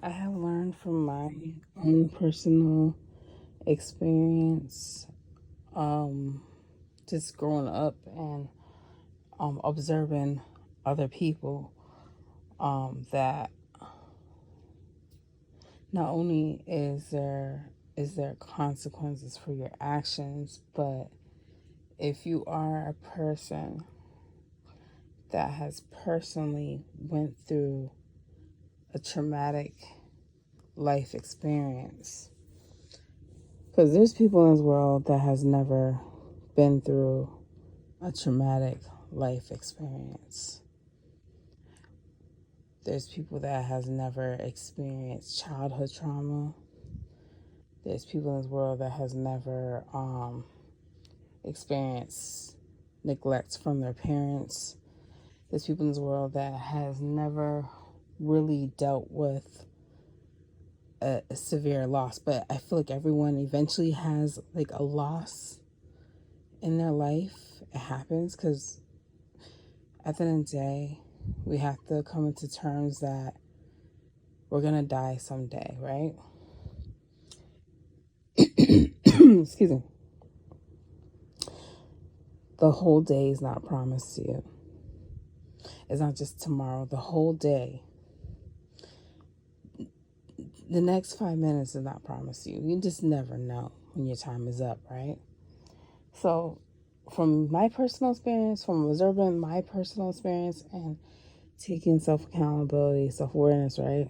I have learned from my own personal experience, um, just growing up and observing other people, that not only is there consequences for your actions, but if you are a person that has personally went through a traumatic life experience, because there's people in this world that has never been through a traumatic life experience. There's people that has never experienced childhood trauma. There's people in this world that has never experienced neglect from their parents. There's people in this world that has never really dealt with a severe loss. But I feel like everyone eventually has like a loss in their life. It happens because at the end of the day, we have to come into terms that we're going to die someday, right? Excuse me. The whole day is not promised to you. It's not just tomorrow, the whole day. The next 5 minutes is not promised to you. You just never know when your time is up, right? So, from my personal experience, from observing my personal experience and taking self accountability, self awareness, right?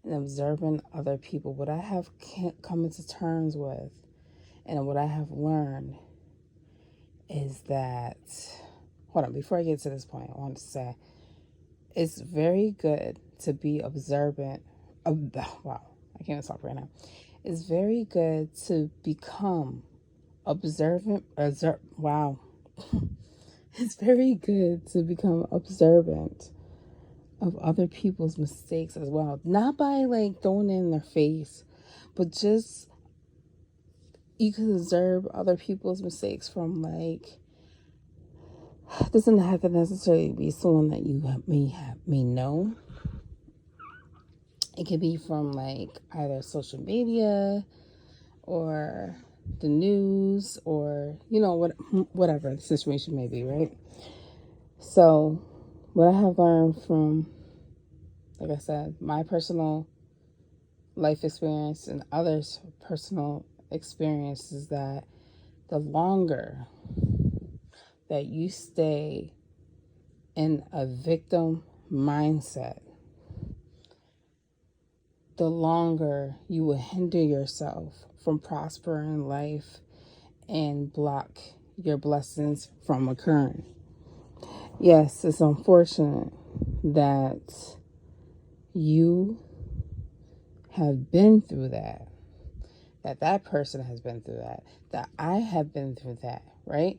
And observing other people, what I have come into terms with and what I have learned is that, hold on, before I get to this point, I want to say it's very good to be observant. Wow, I can't even talk right now. It's very good to become observant. Wow. It's very good to become observant of other people's mistakes as well. Not by like throwing it in their face, but just you can observe other people's mistakes from like, doesn't have to necessarily be someone that you may know. It could be from like either social media or the news, or whatever the situation may be, right? So what I have learned from, like I said, my personal life experience and others' personal experience is that the longer that you stay in a victim mindset, the longer you will hinder yourself from prospering in life and block your blessings from occurring. Yes, it's unfortunate that you have been through that, that person has been through that I have been through that, right?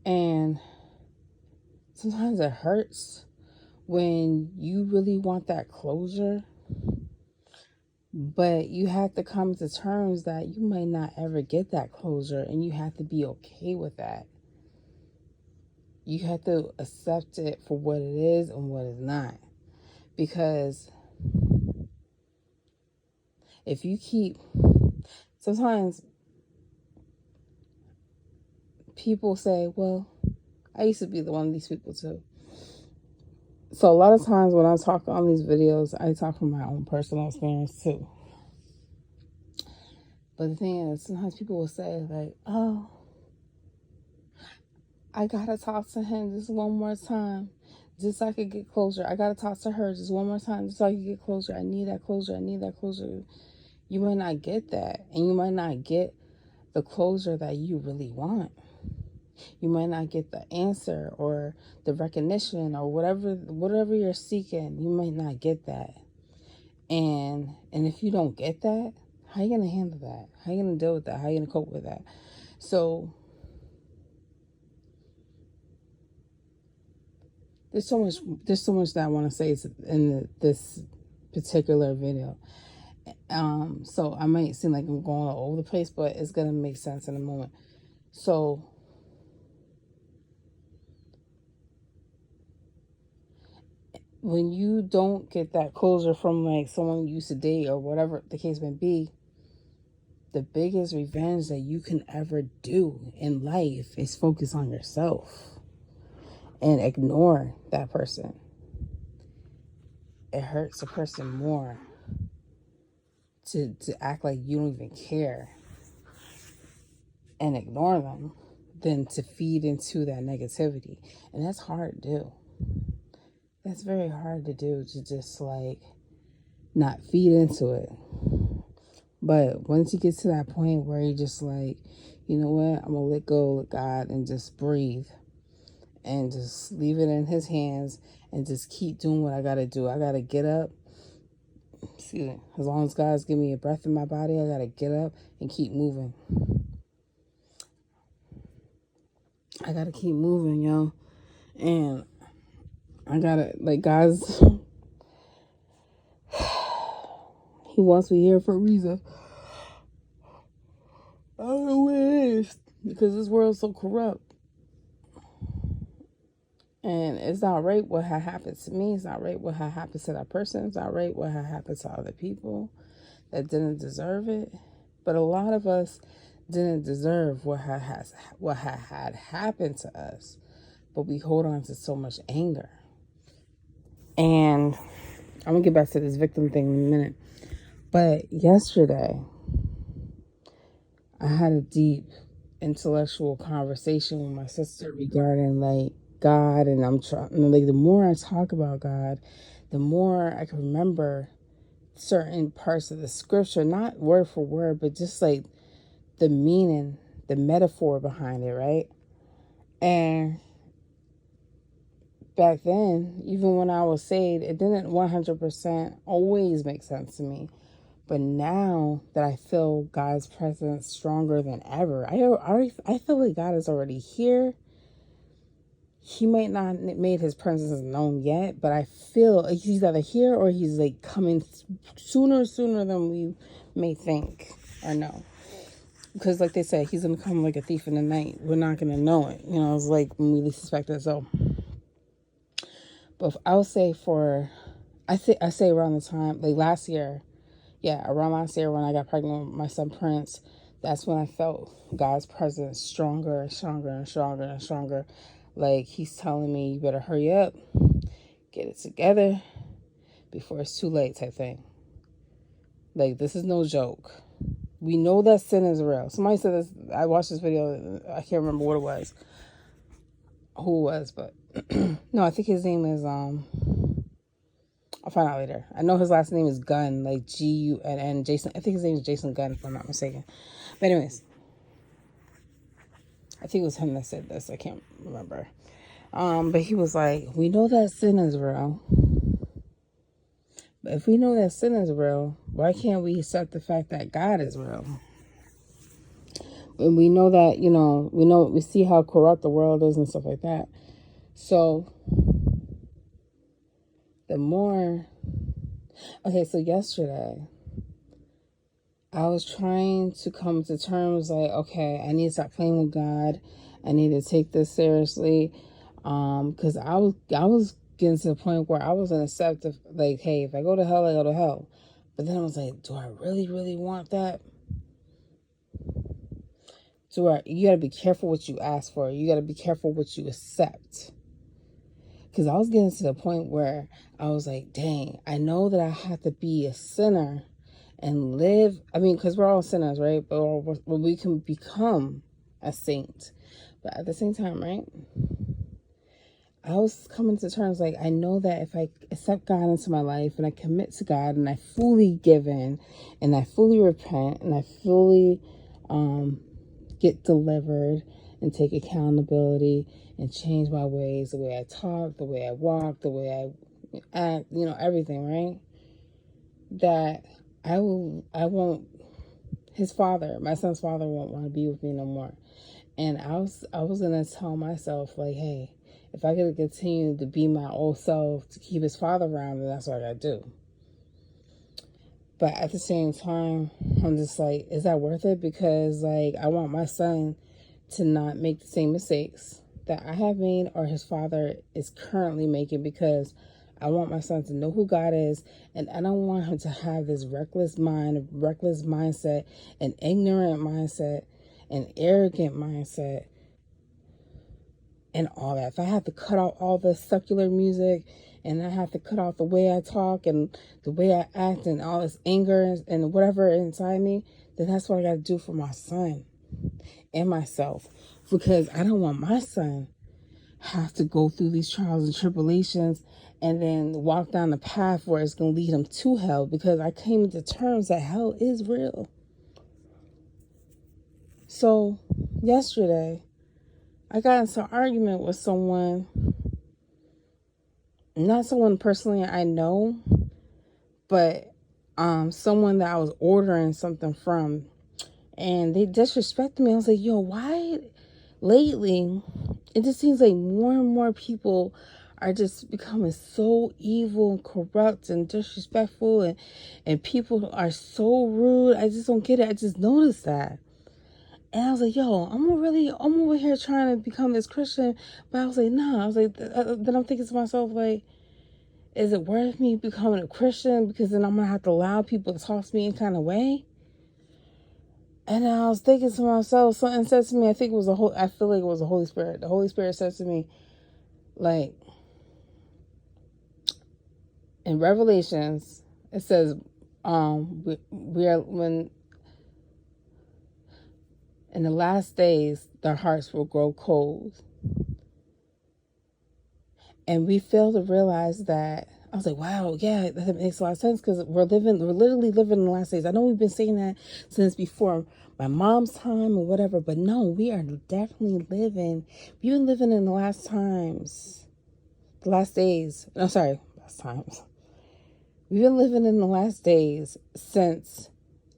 And sometimes it hurts when you really want that closure, but you have to come to terms that you might not ever get that closure, and you have to be okay with that. You have to accept it for what it is and what it's not. Because if you keep, sometimes people say, well, I used to be one of these people too. So a lot of times when I talk on these videos, I talk from my own personal experience too. But the thing is, sometimes people will say like, oh, I gotta talk to him just one more time, just so I could get closure. I gotta talk to her just one more time, just so I can get closure. I need that closure. I need that closure. You might not get that, and you might not get the closure that you really want. You might not get the answer or the recognition or whatever you're seeking. You might not get that. And if you don't get that, how are you going to handle that? How are you going to deal with that? How are you going to cope with that? So there's so much that I want to say in this particular video. So I might seem like I'm going all over the place, but it's going to make sense in a moment. So when you don't get that closure from like someone you used to date or whatever the case may be, the biggest revenge that you can ever do in life is focus on yourself and ignore that person. It hurts a person more to act like you don't even care and ignore them than to feed into that negativity. And that's hard to do. That's very hard to do, to just like not feed into it. But once you get to that point where you're just like, you know what, I'm gonna let go of God and just breathe and just leave it in his hands and just keep doing what I gotta do. I gotta get up. Excuse me. As long as God's giving me a breath in my body, I gotta get up and keep moving. I gotta keep moving, yo. And I gotta, like, God's, he wants me here for a reason. I don't know what it is, because this world's so corrupt. And it's not right what had happened to me. It's not right what had happened to that person. It's not right what had happened to other people that didn't deserve it. But a lot of us didn't deserve what had happened to us. But we hold on to so much anger. And I'm going to get back to this victim thing in a minute. But yesterday, I had a deep intellectual conversation with my sister regarding like God, and I'm trying, like, the more I talk about God, the more I can remember certain parts of the scripture, not word for word, but just like the meaning, the metaphor behind it, right? And back then, even when I was saved, it didn't 100% always make sense to me. But now that I feel God's presence stronger than ever, I feel like God is already here. He might not made his presence known yet, but I feel like he's either here or he's like coming sooner than we may think or know. Because like they said, he's going to come like a thief in the night. We're not going to know it. You know, it's like when we least suspect it. So, but I would say I say around the time, like last year, around last year when I got pregnant with my son Prince, that's when I felt God's presence stronger and stronger and stronger and stronger. Like he's telling me, you better hurry up, get it together before it's too late type thing. Like, this is no joke. We know that sin is real. Somebody said this, I watched this video, I can't remember what it was, who it was, but no, I think his name is, I'll find out later. I know his last name is Gunn, like Gunn, Jason. I think his name is Jason Gunn, if I'm not mistaken. But anyways, I think it was him that said this. I can't remember. But he was like, we know that sin is real. But if we know that sin is real, why can't we accept the fact that God is real? And we know that, we see how corrupt the world is and stuff like that. So so yesterday, I was trying to come to terms like, okay, I need to stop playing with God. I need to take this seriously. Because I was getting to the point where I was accept like, hey, if I go to hell, I go to hell. But then I was like, do I really, really want that? You got to be careful what you ask for. You got to be careful what you accept. Because I was getting to the point where I was like, dang, I know that I have to be a sinner and live. I mean, because we're all sinners, right? But we can become a saint. But at the same time, right? I was coming to terms like, I know that if I accept God into my life and I commit to God and I fully give in and I fully repent and I fully get delivered and take accountability and change my ways, the way I talk, the way I walk, the way I act, everything, right? That I won't, my son's father won't want to be with me no more. And I was going to tell myself like, hey, if I could continue to be my old self to keep his father around, then that's what I got to do. But at the same time, I'm just like, is that worth it? Because like, I want my son to not make the same mistakes that I have made or his father is currently making, because I want my son to know who God is, and I don't want him to have this reckless mind, a reckless mindset, an ignorant mindset, an arrogant mindset, and all that. If I have to cut out all the secular music, and I have to cut out the way I talk and the way I act and all this anger and whatever inside me, then that's what I got to do for my son and myself, because I don't want my son have to go through these trials and tribulations and then walk down the path where it's going to lead him to hell, because I came to terms that hell is real. So yesterday I got into an argument with someone, not someone personally I know, but someone that I was ordering something from, and they disrespected me. I was like, yo, why lately it just seems like more and more people are just becoming so evil and corrupt and disrespectful, and people are so rude. I just don't get it. I just noticed that. And I was like, yo, I'm over here trying to become this Christian. But I was like, nah. I was like, then I'm thinking to myself, like, is it worth me becoming a Christian? Because then I'm going to have to allow people to talk to me in kind of way. And I was thinking to myself, something said to me, I feel like it was the Holy Spirit. The Holy Spirit said to me, like, in Revelations, it says, we are, when, in the last days, their hearts will grow cold. And we fail to realize that. I was like, wow, yeah, that makes a lot of sense, because we're literally living in the last days. I know we've been saying that since before my mom's time or whatever, but no, we are definitely we've been living in the last times, the last days. No, sorry, last times. We've been living in the last days since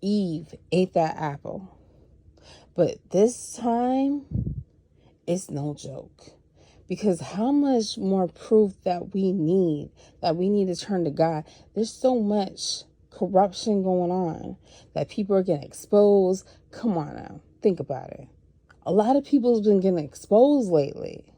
Eve ate that apple. But this time, it's no joke. Because how much more proof that we need to turn to God? There's so much corruption going on that people are getting exposed. Come on now, think about it. A lot of people have been getting exposed lately.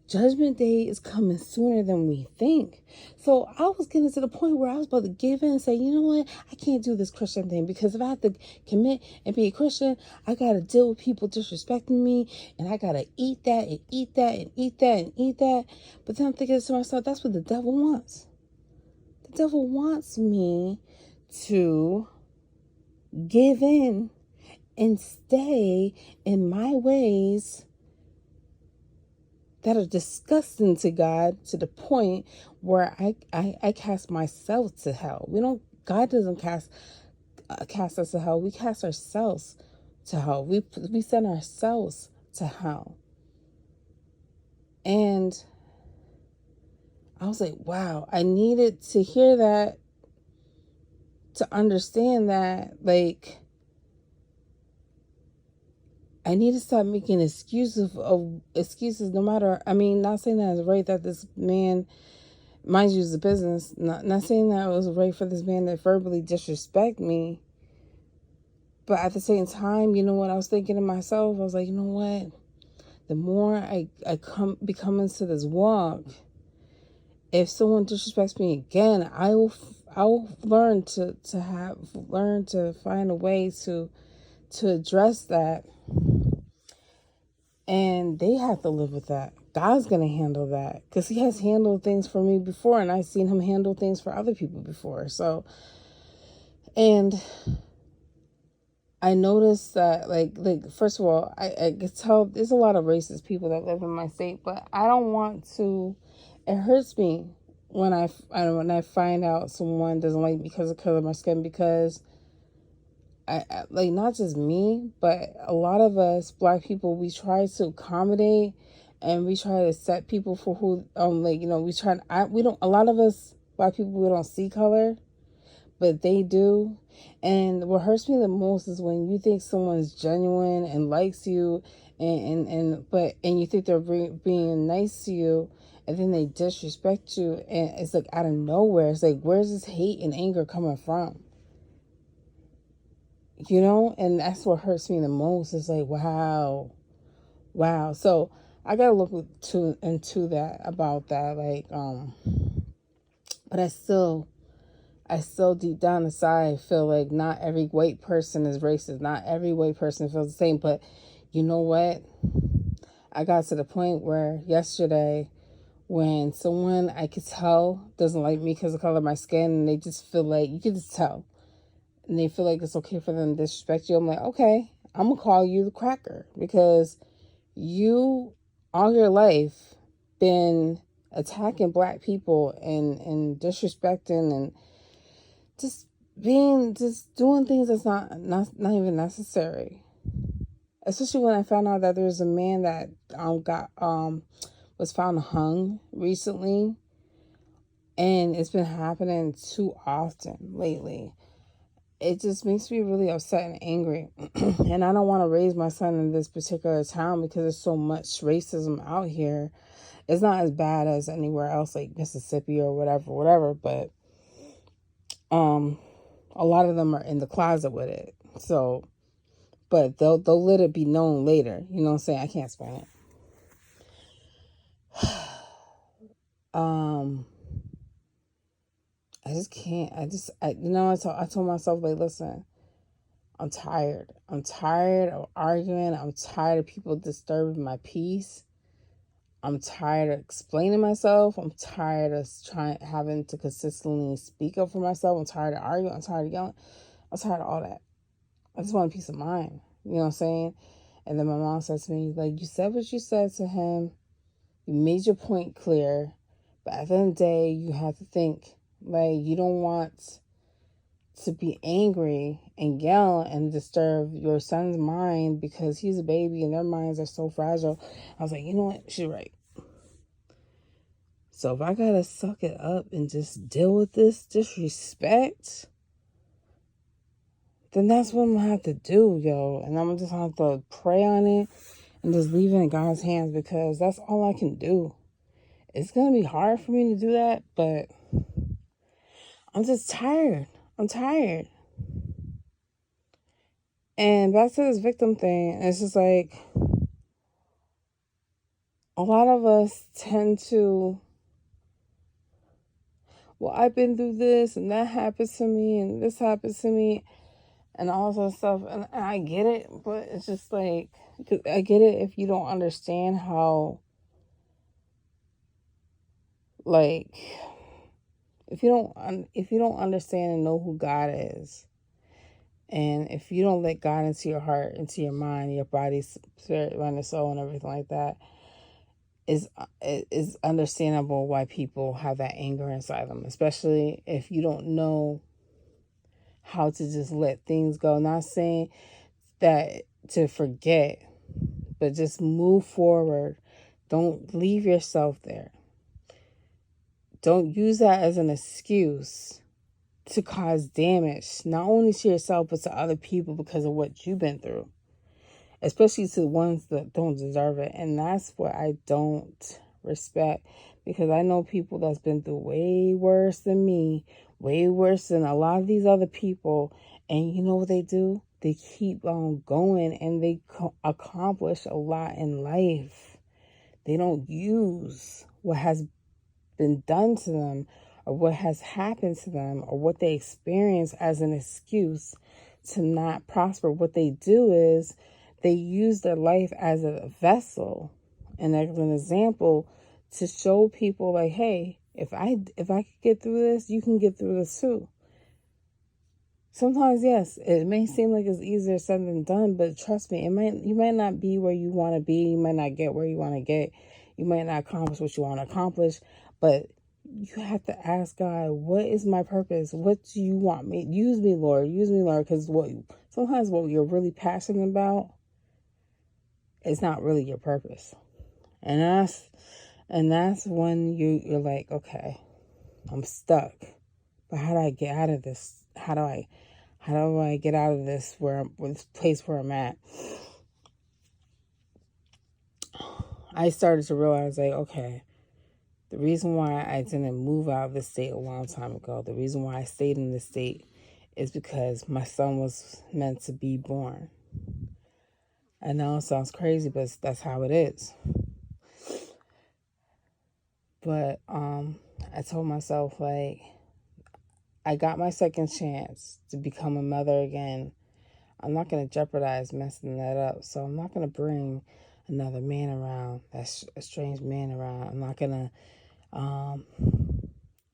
Judgment Day is coming sooner than we think. So I was getting to the point where I was about to give in and say, you know what? I can't do this Christian thing, because if I have to commit and be a Christian, I got to deal with people disrespecting me, and I got to eat that and eat that and eat that and eat that. But then I'm thinking to myself, that's what the devil wants. The devil wants me to give in and stay in my ways that are disgusting to God, to the point where I cast myself to hell. God doesn't cast us to hell. We cast ourselves to hell. We send ourselves to hell. And I was like, wow, I needed to hear that, to understand that, like, I need to stop making excuses no matter, not saying that it's right that this man, mind you, it's a business, not saying that it was right for this man to verbally disrespect me. But at the same time, you know what I was thinking to myself? I was like, you know what? The more I become into this walk, if someone disrespects me again, I will learn to find a way to address that. And they have to live with that. God's going to handle that, because he has handled things for me before, and I've seen him handle things for other people before. So, and I noticed that, like first of all, I could tell there's a lot of racist people that live in my state, but I don't want to, it hurts me when I find out someone doesn't like me because of the color of my skin, because I like, not just me, but a lot of us Black people, we try to accommodate, and we try to set people for who, a lot of us Black people, we don't see color, but they do. And what hurts me the most is when you think someone's genuine and likes you, and you think they're being nice to you, and then they disrespect you, and it's like out of nowhere. It's like, where's this hate and anger coming from? And that's what hurts me the most. It's like, wow. So I gotta look into that about that. Like, but I still deep down inside feel like not every white person is racist. Not every white person feels the same. But you know what? I got to the point where yesterday, when someone I could tell doesn't like me because of the color of my skin, and they just feel like, you can just tell, and they feel like it's okay for them to disrespect you, I'm like, okay, I'm gonna call you the cracker, because you all your life been attacking black people and disrespecting and just doing things that's not even necessary. Especially when I found out that there's a man that got was found hung recently, and it's been happening too often lately. It just makes me really upset and angry. And I don't want to raise my son in this particular town because there's so much racism out here. It's not as bad as anywhere else, like Mississippi or whatever, but a lot of them are in the closet with it. So, but they'll let it be known later. You know what I'm saying? I can't explain it. I just can't. I told myself, like, listen, I'm tired. I'm tired of arguing. I'm tired of people disturbing my peace. I'm tired of explaining myself. I'm tired of having to consistently speak up for myself. I'm tired of arguing. I'm tired of yelling. I'm tired of all that. I just want a peace of mind. You know what I'm saying? And then my mom says to me, like, you said what you said to him. You made your point clear. But at the end of the day, you have to think, like, you don't want to be angry and yell and disturb your son's mind because he's a baby and their minds are so fragile. I was like, you know what? She's right. So if I gotta suck it up and just deal with this disrespect, then that's what I'm gonna have to do, yo. And I'm just gonna have to pray on it and just leave it in God's hands, because that's all I can do. It's gonna be hard for me to do that, but I'm just tired. I'm tired. And back to this victim thing, it's just like, a lot of us tend to, well, I've been through this and that happened to me and this happened to me and all this stuff. And I get it, but it's just like, I get it if you don't understand how, like, if you don't understand and know who God is, and if you don't let God into your heart, into your mind, your body, spirit, mind, and soul, and everything like that, is understandable why people have that anger inside them, especially if you don't know how to just let things go. Not saying that to forget, but just move forward. Don't leave yourself there. Don't use that as an excuse to cause damage, not only to yourself, but to other people because of what you've been through, especially to the ones that don't deserve it. And that's what I don't respect, because I know people that's been through way worse than me, way worse than a lot of these other people. And you know what they do? They keep on going and they accomplish a lot in life. They don't use what has been done to them or what has happened to them or what they experience as an excuse to not prosper. What they do is they use their life as a vessel and as an example to show people, like, hey, if I could get through this, you can get through this too. Sometimes, yes, it may seem like it's easier said than done, but trust me, you might not be where you want to be. You might not get where you want to get. You might not accomplish what you want to accomplish, but you have to ask God, what is my purpose? What do you want me? Use me, Lord. Use me, Lord, because sometimes what you're really passionate about is not really your purpose. And that's when you're like, okay, I'm stuck. But how do I get out of this? How do I get out of this this place where I'm at? I started to realize, like, okay, the reason why I didn't move out of this state a long time ago, the reason why I stayed in this state is because my son was meant to be born. I know it sounds crazy, but that's how it is. But I told myself, like, I got my second chance to become a mother again. I'm not going to jeopardize messing that up. So I'm not going to bring another man around, that's a strange man around. I'm not going to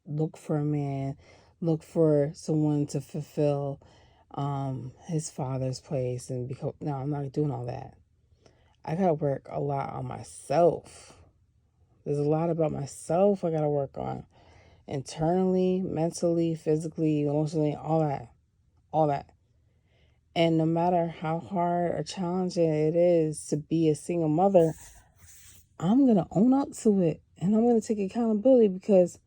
look for a man, look for someone to fulfill his father's place. And because, no, I'm not doing all that. I got to work a lot on myself. There's a lot about myself I got to work on. Internally, mentally, physically, emotionally, all that. And no matter how hard or challenging it is to be a single mother, I'm going to own up to it. And I'm going to take accountability, because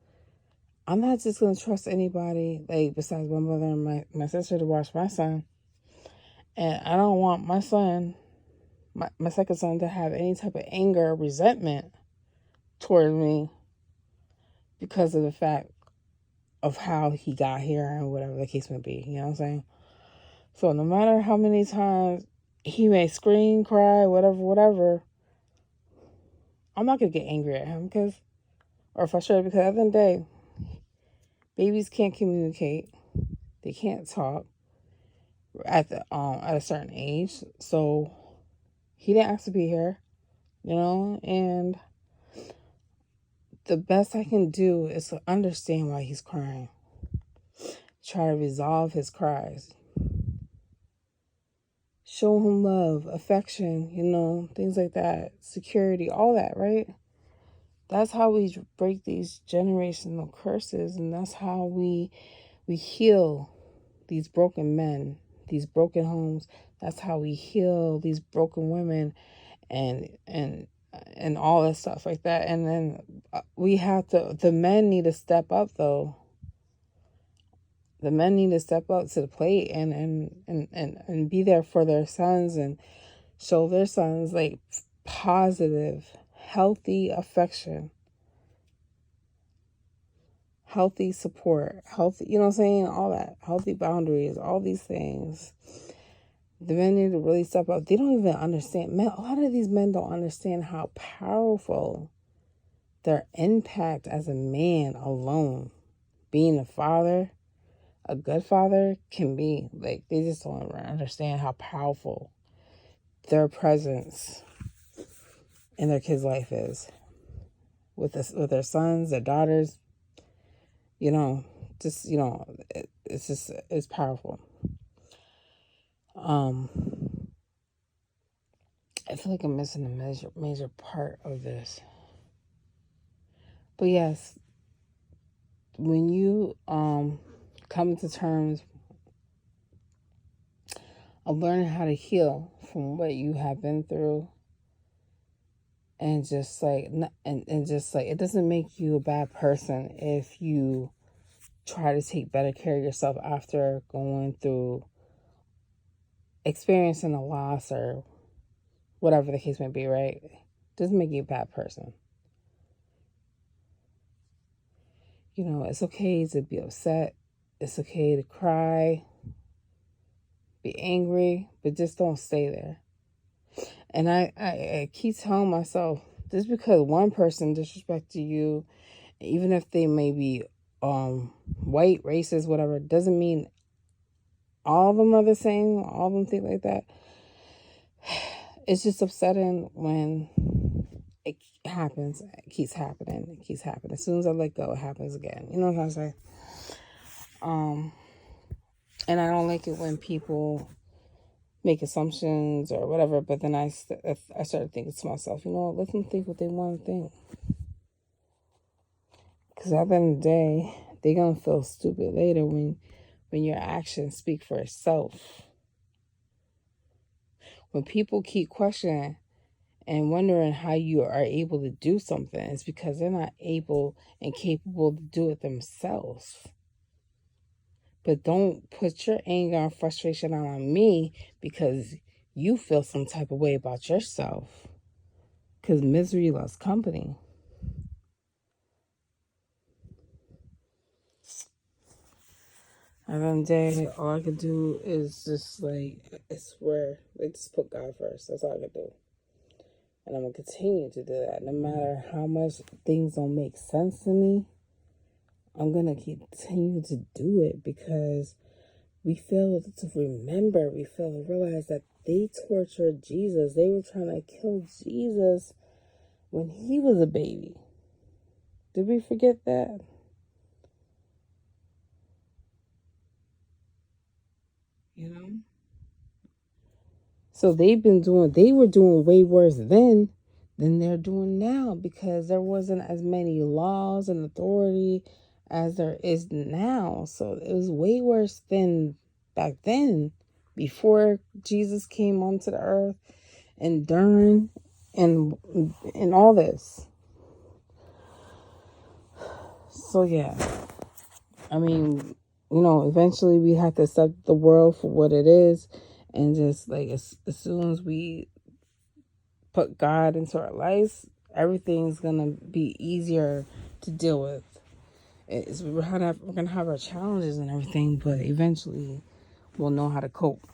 I'm not just going to trust anybody, like, besides my mother and my sister, to watch my son. And I don't want my son, my second son, to have any type of anger or resentment towards me because of the fact of how he got here and whatever the case may be. You know what I'm saying? So no matter how many times he may scream, cry, whatever, I'm not going to get angry at him or frustrated, because at the end of the day, babies can't communicate. They can't talk at a certain age. So he didn't ask to be here, and the best I can do is to understand why he's crying. Try to resolve his cries. Show him love, affection, things like that. Security, all that, right? That's how we break these generational curses, and that's how we heal these broken men, these broken homes. That's how we heal these broken women, and all that stuff like that. And then the men need to step up, though. The men need to step up to the plate and be there for their sons, and show their sons, like, positive, healthy affection, healthy support, healthy, you know what I'm saying? All that, healthy boundaries, all these things. The men need to really step up. They don't even understand. A lot of these men don't understand how powerful their impact as a man alone, being a father, a good father, can be. Like, they just don't understand how powerful their presence in their kids' life is. With their sons, their daughters, it's powerful. I feel like I'm missing a major part of this. But yes, when you come to terms of learning how to heal from what you have been through, and just like it doesn't make you a bad person if you try to take better care of yourself after going through experiencing a loss or whatever the case may be, right? It doesn't make you a bad person. It's okay to be upset. It's okay to cry, be angry, but just don't stay there. And I keep telling myself, just because one person disrespected you, even if they may be white, racist, whatever, doesn't mean all of them are the same, all of them think like that. It's just upsetting when it happens. It keeps happening. As soon as I let go, it happens again. You know what I'm saying? And I don't like it when people make assumptions or whatever, but then I started thinking to myself, let them think what they want to think. Because at the end of the day, they're going to feel stupid later when your actions speak for itself. When people keep questioning and wondering how you are able to do something, it's because they're not able and capable to do it themselves. But don't put your anger and frustration on me because you feel some type of way about yourself. Because misery loves company. At the end of the day, all I can do is just, I swear, just put God first. That's all I can do. And I'm going to continue to do that. No matter how much things don't make sense to me, I'm going to continue to do it because we fail to remember, we fail to realize that they tortured Jesus. They were trying to kill Jesus when he was a baby. Did we forget that? You know? So they were doing way worse then than they're doing now because there wasn't as many laws and authority as there is now. So it was way worse than back then, before Jesus came onto the earth, and during and all this. So yeah, I mean, eventually we have to accept the world for what it is, and just like as soon as we put God into our lives, everything's gonna be easier to deal with. We're gonna have our challenges and everything, but eventually we'll know how to cope.